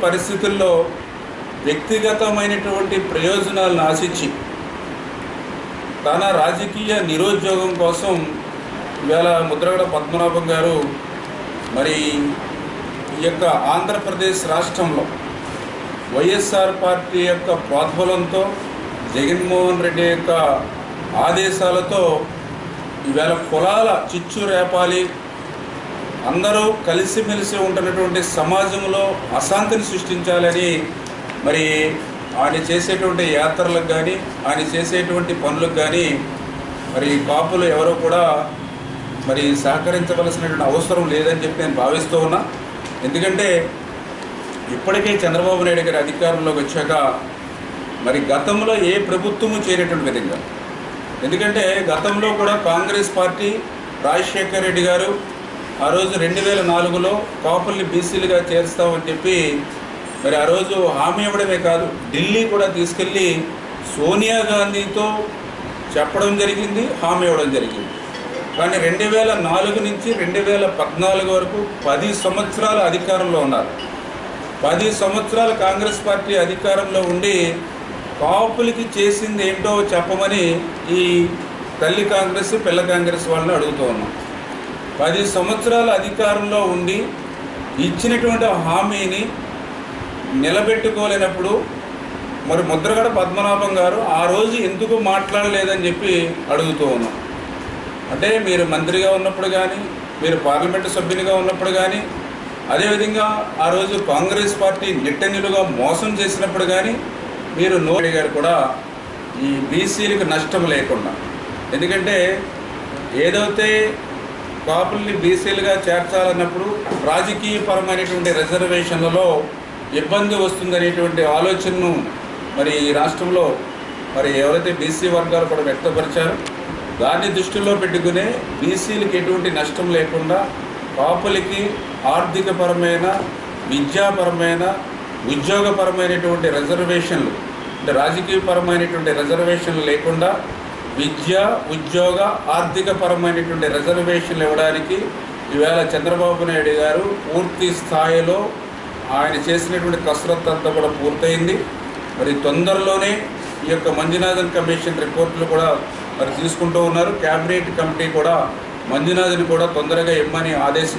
పరిస్థితుల్లో వ్యక్తిగతమైనటువంటి ప్రయోజనాలను ఆశించి తన రాజకీయ నిరుద్యోగం కోసం ఇవాళ ముద్రగడ పద్మనాభం గారు మరి ఈ యొక్క ఆంధ్రప్రదేశ్ రాష్ట్రంలో వైఎస్ఆర్ పార్టీ యొక్క ప్రోద్బలంతో జగన్మోహన్ రెడ్డి యొక్క ఆదేశాలతో ఇవాళ కులాల చిచ్చు రేపాలి, అందరూ కలిసిమెలిసి ఉంటున్నటువంటి సమాజంలో అశాంతిని సృష్టించాలని మరి ఆయన చేసేటువంటి యాత్రలకు కానీ ఆయన చేసేటువంటి పనులకు కానీ మరి కాపులు ఎవరో కూడా మరి సహకరించవలసినటువంటి అవసరం లేదని చెప్పి నేను భావిస్తూ ఉన్నా. ఎందుకంటే ఇప్పటికే చంద్రబాబు నాయుడు గారి అధికారంలోకి వచ్చాక మరి గతంలో ఏ ప్రభుత్వము చేయనటువంటి విధంగా, ఎందుకంటే గతంలో కూడా కాంగ్రెస్ పార్టీ రాజశేఖర్ రెడ్డి గారు ఆ రోజు 2004లో కాపుల్ని బీసీలుగా చేరుస్తామని చెప్పి మరి ఆ రోజు హామీ ఇవ్వడమే కాదు, ఢిల్లీ కూడా తీసుకెళ్ళి సోనియా గాంధీతో చెప్పడం జరిగింది, హామీ ఇవ్వడం జరిగింది. కానీ 2004 నుంచి 2014 వరకు 10 సంవత్సరాల అధికారంలో ఉన్నారు. 10 సంవత్సరాలు కాంగ్రెస్ పార్టీ అధికారంలో ఉండి కాపులకి చేసింది ఏంటో చెప్పమని ఈ తల్లి కాంగ్రెస్ పిల్ల కాంగ్రెస్ వాళ్ళని అడుగుతూ ఉన్నాం. 10 సంవత్సరాల అధికారంలో ఉండి ఇచ్చినటువంటి హామీని నిలబెట్టుకోలేనప్పుడు మరి ముద్రగడ పద్మనాభం గారు ఆ రోజు ఎందుకు మాట్లాడలేదని చెప్పి అడుగుతూ ఉన్నాం. అంటే మీరు మంత్రిగా ఉన్నప్పుడు కానీ, మీరు పార్లమెంటు సభ్యునిగా ఉన్నప్పుడు కానీ, అదేవిధంగా ఆ రోజు కాంగ్రెస్ పార్టీ నిట్టనిలుగా మోసం చేసినప్పుడు కానీ మీరు నోడి గారు కూడా ఈ బీసీలకు నష్టం లేకుండా, ఎందుకంటే ఏదైతే కాపుల్ని బీసీలుగా చేర్చాలన్నప్పుడు రాజకీయపరమైనటువంటి రిజర్వేషన్లలో ఇబ్బంది వస్తుందనేటువంటి ఆలోచనను మరి ఈ రాష్ట్రంలో మరి ఎవరైతే బీసీ వర్గాలు కూడా వ్యక్తపరిచారో దాన్ని దృష్టిలో పెట్టుకునే బీసీలకు ఎటువంటి నష్టం లేకుండా కాపులకి ఆర్థికపరమైన, విద్యాపరమైన, ఉద్యోగపరమైనటువంటి రిజర్వేషన్లు, అంటే రాజకీయపరమైనటువంటి రిజర్వేషన్లు లేకుండా విద్య, ఉద్యోగ, ఆర్థికపరమైనటువంటి రిజర్వేషన్లు ఇవ్వడానికి ఈవేళ చంద్రబాబు నాయుడు గారు పూర్తి స్థాయిలో ఆయన చేసినటువంటి కసరత్తు అంతా కూడా పూర్తయింది. మరి తొందరలోనే ఈ యొక్క మంజునాథన్ కమిషన్ రిపోర్టులు కూడా మరి తీసుకుంటూ ఉన్నారు. క్యాబినెట్ కమిటీ కూడా మంజునాథ్ని కూడా తొందరగా ఇమ్మని ఆదేశం